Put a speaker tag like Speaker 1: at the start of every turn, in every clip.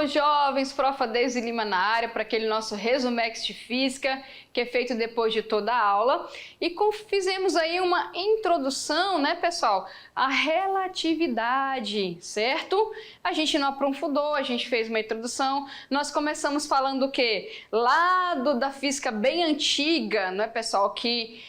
Speaker 1: Alô, jovens, Prof. Deise Lima na área para aquele nosso resumex de física, que é feito depois de toda a aula. E fizemos aí uma introdução, né, pessoal, à relatividade, certo? A gente não aprofundou, a gente fez uma introdução. Nós começamos falando o quê? Lá da física bem antiga, né, pessoal, que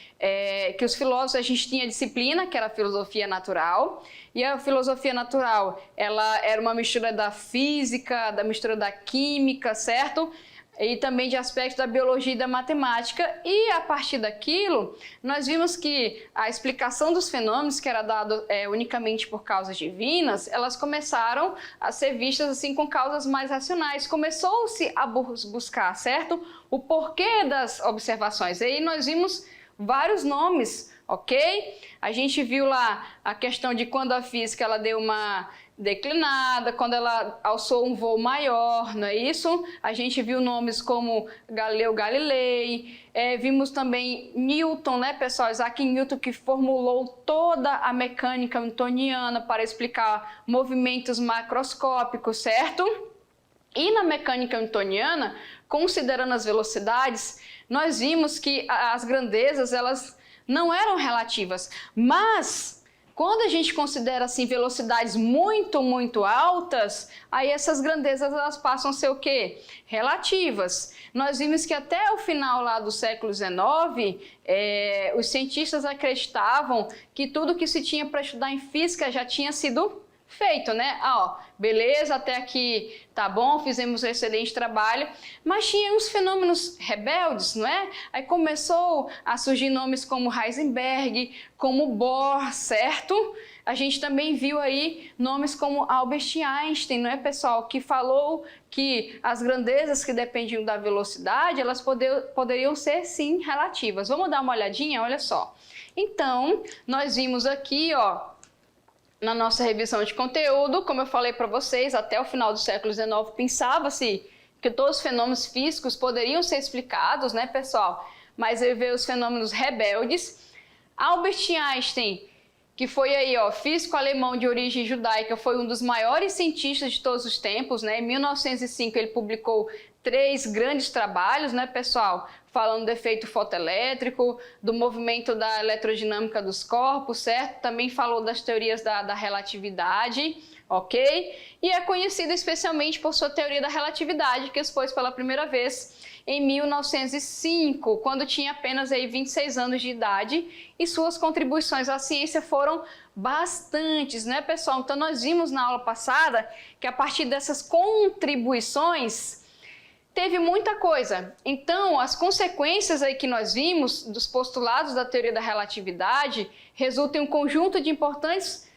Speaker 1: os filósofos, a gente tinha disciplina, que era a filosofia natural, e a filosofia natural, ela era uma mistura da física, da mistura da química, certo? E também de aspectos da biologia e da matemática, e a partir daquilo, nós vimos que a explicação dos fenômenos, que era dada unicamente por causas divinas, elas começaram a ser vistas assim com causas mais racionais. Começou-se a buscar, certo? O porquê das observações. E aí nós vimos vários nomes, ok? A gente viu lá a questão de quando a física ela deu uma declinada, quando ela alçou um voo maior, não é isso? A gente viu nomes como Galileu Galilei, vimos também Newton, né, pessoal? Isaac Newton, que formulou toda a mecânica newtoniana para explicar movimentos macroscópicos, certo? E na mecânica newtoniana, considerando as velocidades, nós vimos que as grandezas elas não eram relativas, mas quando a gente considera assim velocidades muito altas, aí essas grandezas elas passam a ser o quê? Relativas. Nós vimos que até o final lá do século XIX, os cientistas acreditavam que tudo que se tinha para estudar em física já tinha sido feito, né? Beleza, até aqui tá bom, fizemos um excelente trabalho, mas tinha uns fenômenos rebeldes, não é? Aí começou a surgir nomes como Heisenberg, como Bohr, certo? A gente também viu aí nomes como Albert Einstein, não é, pessoal? Que falou que as grandezas que dependiam da velocidade, elas poderiam ser, sim, relativas. Vamos dar uma olhadinha? Olha só. Então, nós vimos aqui, na nossa revisão de conteúdo, como eu falei para vocês, até o final do século XIX pensava-se que todos os fenômenos físicos poderiam ser explicados, né, pessoal? Mas aí veio os fenômenos rebeldes. Albert Einstein, que foi aí, físico alemão de origem judaica, foi um dos maiores cientistas de todos os tempos, né? Em 1905 ele publicou 3 grandes trabalhos, né, pessoal? Falando do efeito fotoelétrico, do movimento da eletrodinâmica dos corpos, certo? Também falou das teorias da relatividade, ok? E é conhecido especialmente por sua teoria da relatividade, que expôs pela primeira vez em 1905, quando tinha apenas aí 26 anos de idade, e suas contribuições à ciência foram bastantes, né, pessoal? Então nós vimos na aula passada que a partir dessas contribuições teve muita coisa. Então, as consequências aí que nós vimos dos postulados da teoria da relatividade resultam em um conjunto de importantes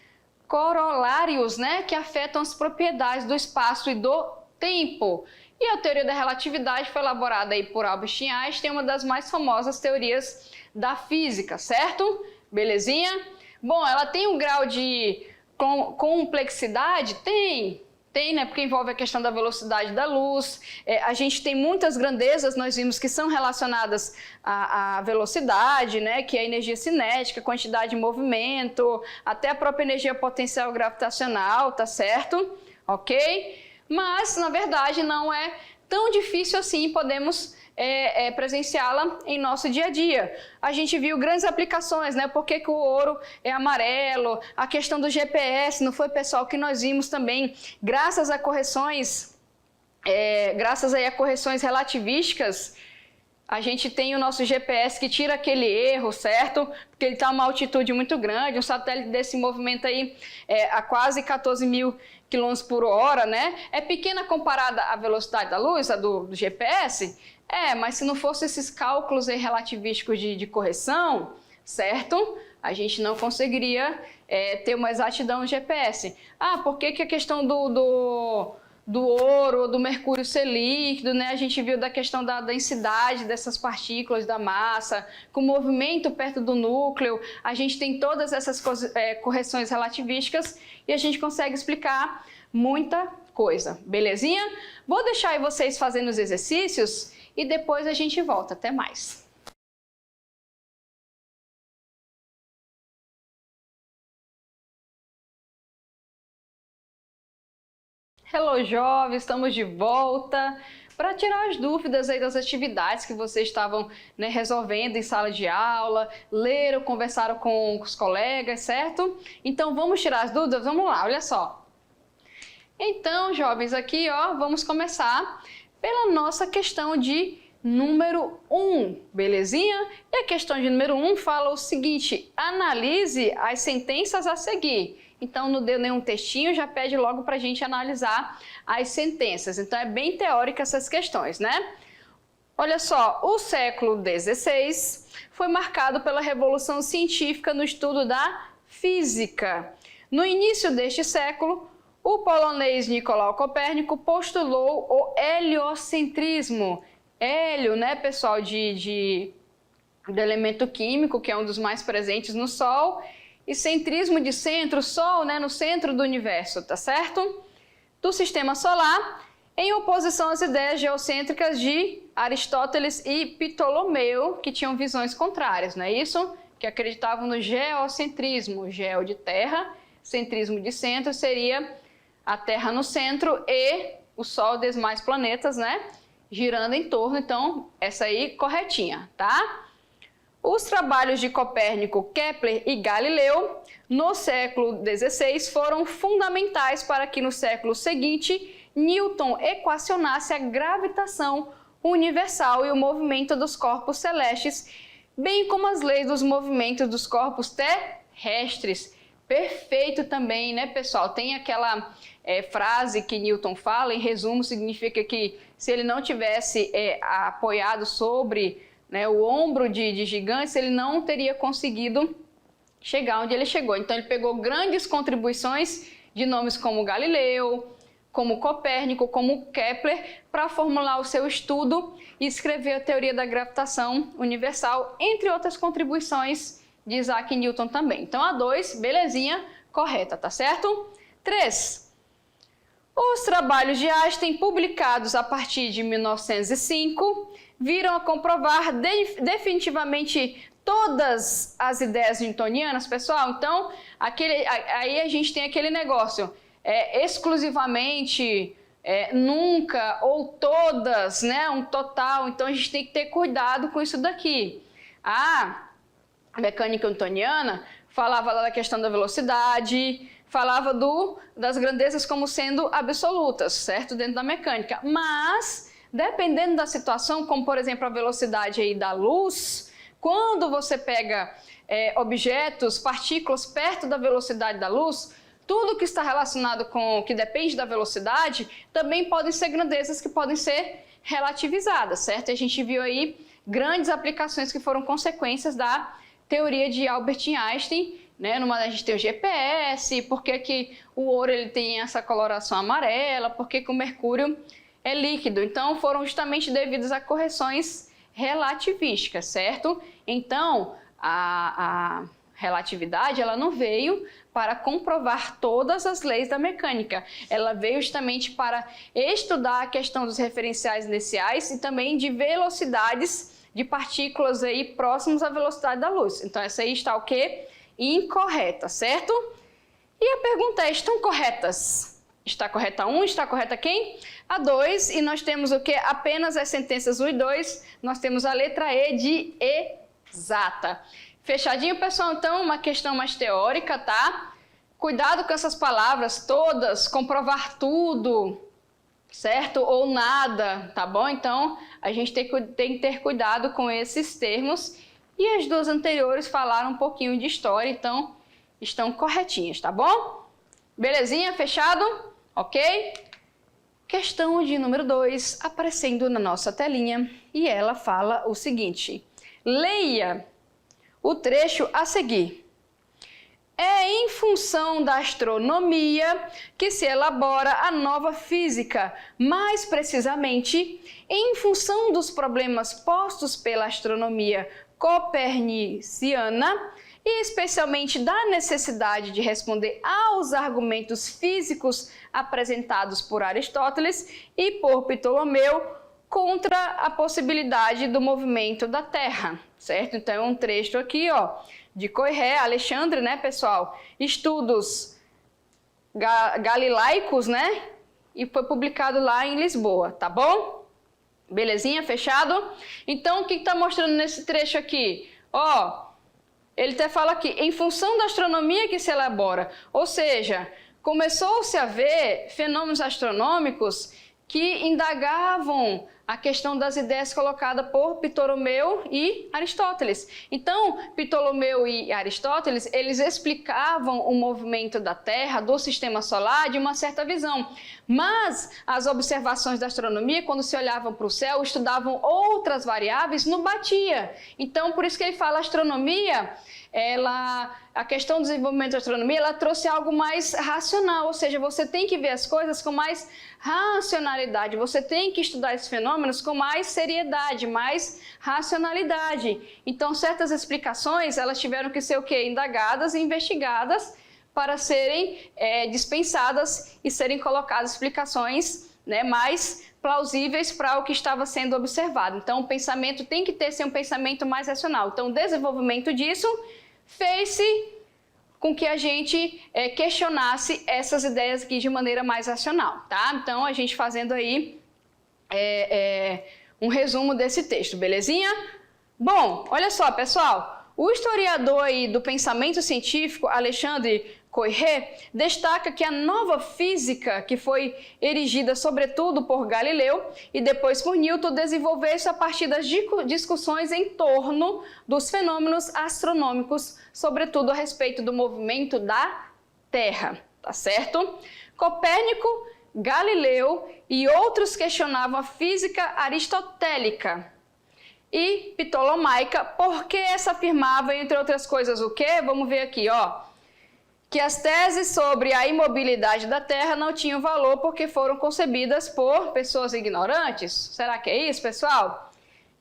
Speaker 1: corolários, né, que afetam as propriedades do espaço e do tempo. E a teoria da relatividade foi elaborada aí por Albert Einstein, uma das mais famosas teorias da física, certo? Belezinha? Bom, ela tem um grau de complexidade? Tem, né? Porque envolve a questão da velocidade da luz. A gente tem muitas grandezas, nós vimos que são relacionadas à velocidade, né? Que é a energia cinética, quantidade de movimento, até a própria energia potencial gravitacional, tá certo? Ok? Mas, na verdade, não é tão difícil assim, podemos presenciá-la em nosso dia a dia. A gente viu grandes aplicações, né? Por que o ouro é amarelo, a questão do GPS, não foi, pessoal, que nós vimos também, graças a correções, graças aí a correções relativísticas, a gente tem o nosso GPS que tira aquele erro, certo? Porque ele está a uma altitude muito grande, um satélite desse movimento aí a quase 14 mil km por hora, né? É pequena comparada à velocidade da luz, a do GPS, mas se não fosse esses cálculos aí relativísticos de correção, certo? A gente não conseguiria ter uma exatidão no GPS. Por que a questão do ouro ou do mercúrio ser líquido, né? A gente viu da questão da densidade dessas partículas, da massa, com movimento perto do núcleo, a gente tem todas essas correções relativísticas e a gente consegue explicar muita coisa, belezinha? Vou deixar aí vocês fazendo os exercícios e depois a gente volta. Até mais! Hello, jovens, estamos de volta para tirar as dúvidas aí das atividades que vocês estavam, né, resolvendo em sala de aula, leram, conversaram com os colegas, certo? Então vamos tirar as dúvidas? Vamos lá, olha só. Então, jovens, aqui ó, vamos começar pela nossa questão de número 1, belezinha? E a questão de número 1 fala o seguinte: analise as sentenças a seguir. Então, não deu nenhum textinho, já pede logo para a gente analisar as sentenças. Então, é bem teórica essas questões, né? Olha só, o século XVI foi marcado pela revolução científica no estudo da física. No início deste século, o polonês Nicolau Copérnico postulou o heliocentrismo. Hélio, né, pessoal, do elemento químico, que é um dos mais presentes no Sol, e centrismo de centro, Sol, né, no centro do universo, tá certo? Do sistema solar, em oposição às ideias geocêntricas de Aristóteles e Ptolomeu, que tinham visões contrárias, não é isso? Que acreditavam no geocentrismo, geo de terra, centrismo de centro seria a Terra no centro e o Sol e os demais planetas, né, girando em torno. Então, essa aí corretinha, tá? Os trabalhos de Copérnico, Kepler e Galileu no século XVI foram fundamentais para que no século seguinte Newton equacionasse a gravitação universal e o movimento dos corpos celestes, bem como as leis dos movimentos dos corpos terrestres. Perfeito também, né, pessoal? Tem aquela frase que Newton fala, em resumo, significa que se ele não tivesse apoiado sobre, né, o ombro de gigantes, ele não teria conseguido chegar onde ele chegou. Então, ele pegou grandes contribuições de nomes como Galileu, como Copérnico, como Kepler, para formular o seu estudo e escrever a teoria da gravitação universal, entre outras contribuições de Isaac Newton também. Então, a 2, belezinha, correta, tá certo? 3. Os trabalhos de Einstein, publicados a partir de 1905, viram a comprovar definitivamente todas as ideias newtonianas, pessoal. Então, aí a gente tem aquele negócio, exclusivamente, nunca ou todas, né, um total. Então, a gente tem que ter cuidado com isso daqui. A mecânica newtoniana falava da questão da velocidade, falava das grandezas como sendo absolutas, certo? Dentro da mecânica. Mas, dependendo da situação, como por exemplo a velocidade aí da luz, quando você pega objetos, partículas perto da velocidade da luz, tudo que está relacionado com, que depende da velocidade, também podem ser grandezas que podem ser relativizadas, certo? E a gente viu aí grandes aplicações que foram consequências da teoria de Albert Einstein, né? A gente tem o GPS, por que o ouro ele tem essa coloração amarela, por que o mercúrio é líquido. Então, foram justamente devidas a correções relativísticas, certo? Então, a relatividade ela não veio para comprovar todas as leis da mecânica. Ela veio justamente para estudar a questão dos referenciais iniciais e também de velocidades de partículas aí próximos à velocidade da luz. Então, essa aí está o quê? Incorreta, certo? E a pergunta é, estão corretas? Está correta 1, está correta quem? A 2, e nós temos o quê? Apenas as sentenças 1 e 2, nós temos a letra E de exata. Fechadinho, pessoal? Então, uma questão mais teórica, tá? Cuidado com essas palavras todas, comprovar tudo, certo? Ou nada, tá bom? Então, a gente tem que ter cuidado com esses termos. E as duas anteriores falaram um pouquinho de história, então estão corretinhas, tá bom? Belezinha? Fechado? Ok? Questão de número 2, aparecendo na nossa telinha, e ela fala o seguinte: leia o trecho a seguir. É em função da astronomia que se elabora a nova física, mais precisamente, em função dos problemas postos pela astronomia coperniciana e especialmente da necessidade de responder aos argumentos físicos apresentados por Aristóteles e por Ptolomeu contra a possibilidade do movimento da Terra, certo? Então é um trecho aqui, ó, de Coiré, Alexandre, né, pessoal? Estudos galileicos, né? e foi publicado lá em Lisboa, tá bom? Belezinha? Fechado? Então, o que está mostrando nesse trecho aqui? Ó, ele até fala aqui, em função da astronomia que se elabora, ou seja, começou-se a ver fenômenos astronômicos que indagavam a questão das ideias colocadas por Ptolomeu e Aristóteles. Então, Ptolomeu e Aristóteles, eles explicavam o movimento da Terra, do sistema solar, de uma certa visão. Mas as observações da astronomia, quando se olhavam para o céu, estudavam outras variáveis, não batia. Então, por isso que ele fala astronomia, a questão do desenvolvimento da astronomia, ela trouxe algo mais racional, ou seja, você tem que ver as coisas com mais racionalidade, você tem que estudar esses fenômenos com mais seriedade, mais racionalidade. Então, certas explicações, elas tiveram que ser o quê? Indagadas e investigadas para serem dispensadas e serem colocadas explicações, né, mais plausíveis para o que estava sendo observado. Então, o pensamento tem que ser um pensamento mais racional. Então, o desenvolvimento disso fez-se com que a gente questionasse essas ideias aqui de maneira mais racional, tá? Então, a gente fazendo aí um resumo desse texto, belezinha? Bom, olha só, pessoal, o historiador aí do pensamento científico, Alexandre Koyré, destaca que a nova física, que foi erigida sobretudo por Galileu e depois por Newton, desenvolveu-se a partir das discussões em torno dos fenômenos astronômicos, sobretudo a respeito do movimento da Terra, tá certo? Copérnico, Galileu e outros questionavam a física aristotélica e ptolomaica, porque essa afirmava, entre outras coisas, o quê? Vamos ver aqui, ó. Que as teses sobre a imobilidade da Terra não tinham valor porque foram concebidas por pessoas ignorantes. Será que é isso, pessoal?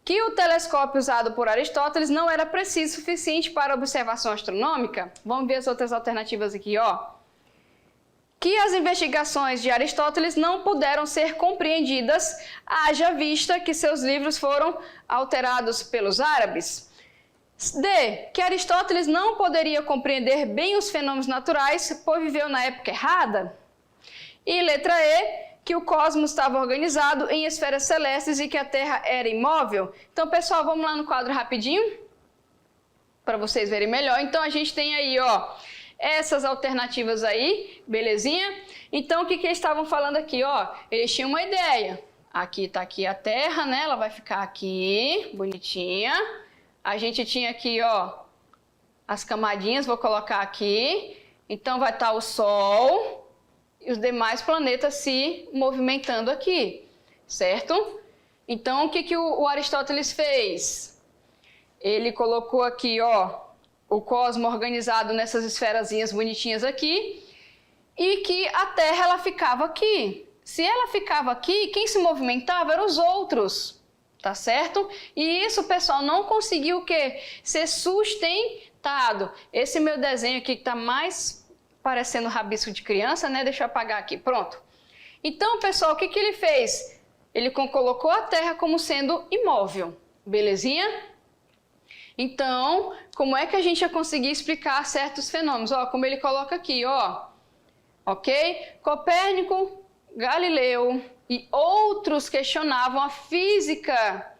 Speaker 1: Que o telescópio usado por Aristóteles não era preciso o suficiente para observação astronômica? Vamos ver as outras alternativas aqui, ó. Que as investigações de Aristóteles não puderam ser compreendidas, haja vista que seus livros foram alterados pelos árabes. D. Que Aristóteles não poderia compreender bem os fenômenos naturais, pois viveu na época errada. E letra E. Que o cosmos estava organizado em esferas celestes e que a Terra era imóvel. Então, pessoal, vamos lá no quadro rapidinho, para vocês verem melhor. Então, a gente tem aí, ó, essas alternativas aí, belezinha? Então, o que eles estavam falando aqui, ó? Eles tinham uma ideia. Aqui tá aqui a Terra, né? Ela vai ficar aqui, bonitinha. A gente tinha aqui, ó, as camadinhas, vou colocar aqui. Então, vai estar o Sol e os demais planetas se movimentando aqui, certo? Então, o que o Aristóteles fez? Ele colocou aqui, ó, o cosmos organizado nessas esferazinhas bonitinhas aqui e que a Terra, ela ficava aqui. Se ela ficava aqui, quem se movimentava eram os outros. Tá certo? E isso, pessoal, não conseguiu o quê? Ser sustentado. Esse meu desenho aqui que tá mais parecendo rabisco de criança, né? Deixa eu apagar aqui. Pronto. Então, pessoal, o que ele fez? Ele colocou a Terra como sendo imóvel. Belezinha? Então, como é que a gente ia conseguir explicar certos fenômenos? Ó, como ele coloca aqui, ó. Ok? Copérnico, Galileu e outros questionavam a física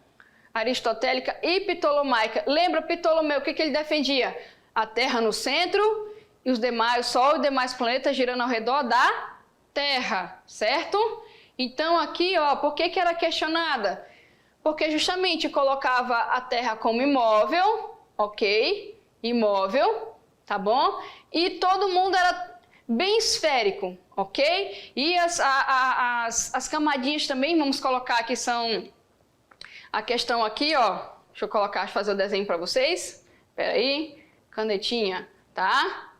Speaker 1: aristotélica e ptolomaica. Lembra Ptolomeu, o que ele defendia? A Terra no centro e os demais, o Sol e os demais planetas girando ao redor da Terra, certo? Então aqui, ó, por que era questionada? Porque justamente colocava a Terra como imóvel, ok? Imóvel, tá bom? E todo mundo era bem esférico, ok? E as camadinhas também, vamos colocar aqui, são a questão aqui, ó. Deixa eu colocar, fazer o desenho para vocês. Espera aí, canetinha, tá?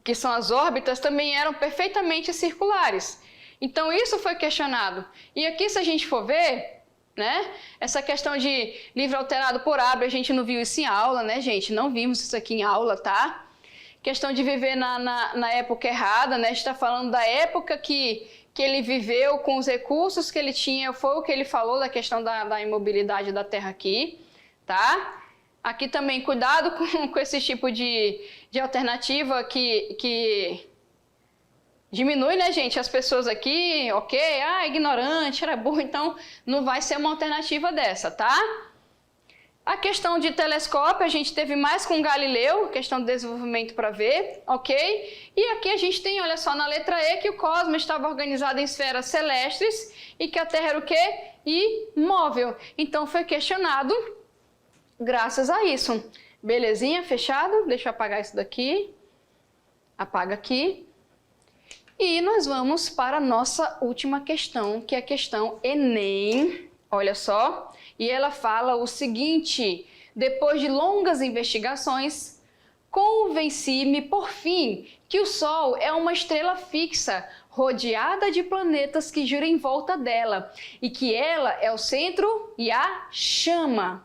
Speaker 1: Que são as órbitas, também eram perfeitamente circulares. Então isso foi questionado. E aqui, se a gente for ver, né? Essa questão de livro alterado por Abre, a gente não viu isso em aula, né, gente? Não vimos isso aqui em aula, tá? Questão de viver na época errada, né? A gente está falando da época que ele viveu com os recursos que ele tinha, foi o que ele falou da questão da imobilidade da Terra aqui, tá? Aqui também, cuidado com esse tipo de alternativa diminui, né, gente, as pessoas aqui, ok, ignorante, era burro, então não vai ser uma alternativa dessa, tá? A questão de telescópio, a gente teve mais com Galileu, questão de desenvolvimento para ver, ok? E aqui a gente tem, olha só, na letra E, que o cosmos estava organizado em esferas celestes e que a Terra era o quê? Imóvel. Então foi questionado graças a isso. Belezinha, fechado? Deixa eu apagar isso daqui. Apaga aqui. E nós vamos para a nossa última questão, que é a questão Enem. Olha só. E ela fala o seguinte: depois de longas investigações, convenci-me por fim que o Sol é uma estrela fixa, rodeada de planetas que giram em volta dela, e que ela é o centro e a chama.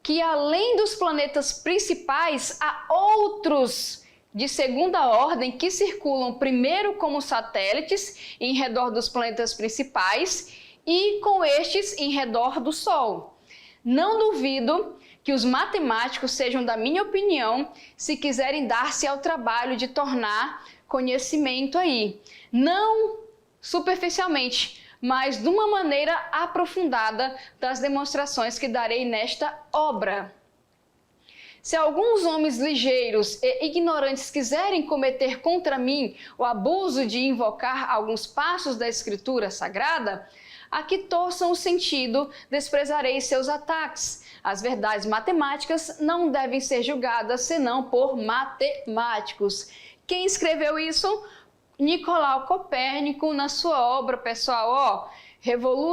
Speaker 1: Que além dos planetas principais, há outros de segunda ordem que circulam primeiro como satélites em redor dos planetas principais e com estes em redor do Sol. Não duvido que os matemáticos sejam da minha opinião se quiserem dar-se ao trabalho de tornar conhecimento aí, não superficialmente, mas de uma maneira aprofundada das demonstrações que darei nesta obra. Se alguns homens ligeiros e ignorantes quiserem cometer contra mim o abuso de invocar alguns passos da Escritura Sagrada, a que torçam o sentido, desprezarei seus ataques. As verdades matemáticas não devem ser julgadas senão por matemáticos. Quem escreveu isso? Nicolau Copérnico, na sua obra, pessoal,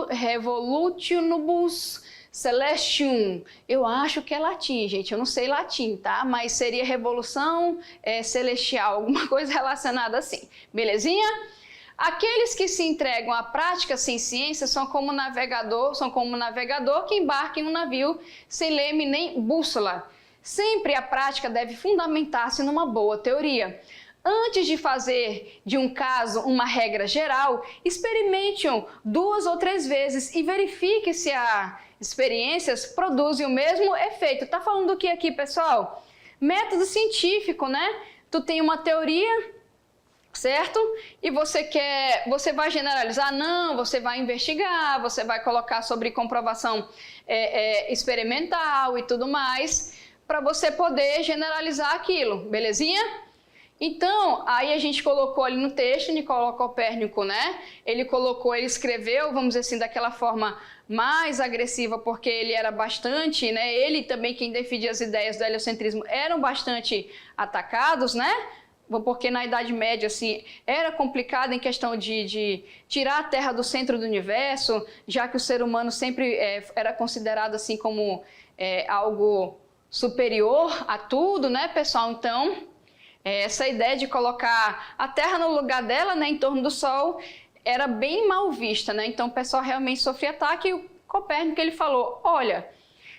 Speaker 1: Revolutionibus Celestium. Eu acho que é latim, gente, eu não sei latim, tá? Mas seria revolução celestial, alguma coisa relacionada assim. Belezinha? Aqueles que se entregam à prática sem ciência são como um navegador que embarca em um navio sem leme nem bússola. Sempre a prática deve fundamentar-se numa boa teoria. Antes de fazer de um caso uma regra geral, experimente-o 2 ou 3 vezes e verifique se as experiências produzem o mesmo efeito. Tá falando do que aqui, pessoal? Método científico, né? Tu tem uma teoria, certo? E você vai generalizar? Não, você vai investigar, você vai colocar sobre comprovação experimental e tudo mais, para você poder generalizar aquilo, belezinha? Então, aí a gente colocou ali no texto, Nicolau Copérnico, né? Ele escreveu, vamos dizer assim, daquela forma mais agressiva, porque ele era bastante, né? Ele também, quem defendia as ideias do heliocentrismo, eram bastante atacados, né? Porque na Idade Média, assim, era complicado em questão de tirar a Terra do centro do universo, já que o ser humano sempre era considerado, assim, como algo superior a tudo, né, pessoal? Então, essa ideia de colocar a Terra no lugar dela, né, em torno do Sol, era bem mal vista, né? Então, o pessoal realmente sofria ataque e o Copérnico, ele falou, olha,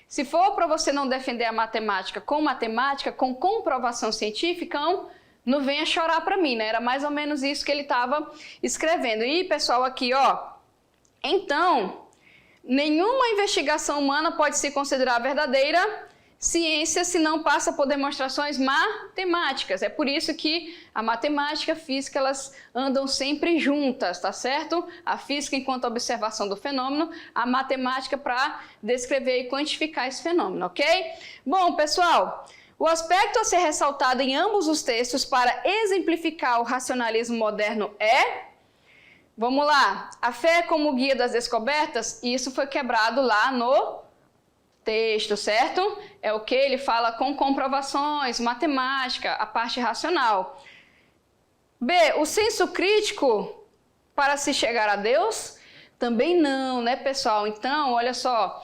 Speaker 1: se for para você não defender a matemática, com comprovação científica, não venha chorar para mim, né? Era mais ou menos isso que ele estava escrevendo. E, pessoal, aqui, ó, então, nenhuma investigação humana pode se considerar verdadeira ciência se não passa por demonstrações matemáticas. É por isso que a matemática e a física, elas andam sempre juntas, tá certo? A física enquanto observação do fenômeno, a matemática para descrever e quantificar esse fenômeno, ok? Bom, pessoal, o aspecto a ser ressaltado em ambos os textos para exemplificar o racionalismo moderno é... Vamos lá, a fé como guia das descobertas, e isso foi quebrado lá no texto, certo? É o que ele fala com comprovações, matemática, a parte racional. B, o senso crítico para se chegar a Deus? Também não, né, pessoal? Então, olha só,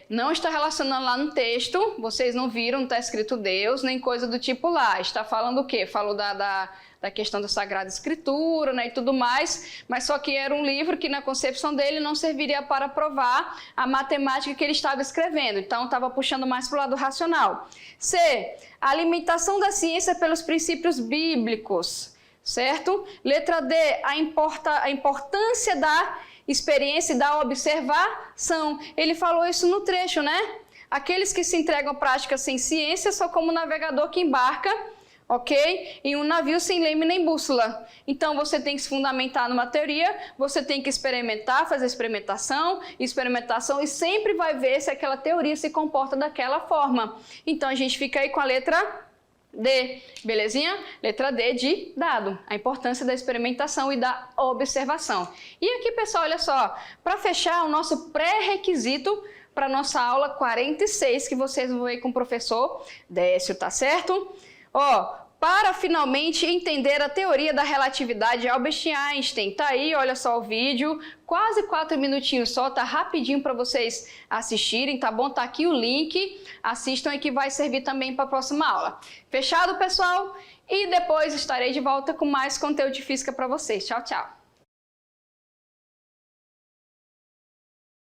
Speaker 1: não está relacionando lá no texto, vocês não viram, não está escrito Deus, nem coisa do tipo lá. Está falando o quê? Falou da questão da Sagrada Escritura, né, e tudo mais, mas só que era um livro que na concepção dele não serviria para provar a matemática que ele estava escrevendo, então estava puxando mais para o lado racional. C, a alimentação da ciência pelos princípios bíblicos, certo? Letra D, a importância da experiência e da observação. Ele falou isso no trecho, né? Aqueles que se entregam à prática sem ciência são como um navegador que embarca ok? Em um navio sem leme nem bússola. Então você tem que se fundamentar numa teoria, você tem que experimentar, fazer experimentação e sempre vai ver se aquela teoria se comporta daquela forma. Então a gente fica aí com a letra D, belezinha? Letra D de dado, a importância da experimentação e da observação. E aqui, pessoal, olha só, para fechar o nosso pré-requisito para a nossa aula 46, que vocês vão ver com o professor Décio, tá certo? Ó, para finalmente entender a teoria da relatividade de Albert Einstein. Tá aí, olha só o vídeo, quase 4 minutinhos só, tá rapidinho para vocês assistirem, tá bom? Tá aqui o link, assistam e que vai servir também para a próxima aula. Fechado, pessoal? E depois estarei de volta com mais conteúdo de física para vocês. Tchau, tchau!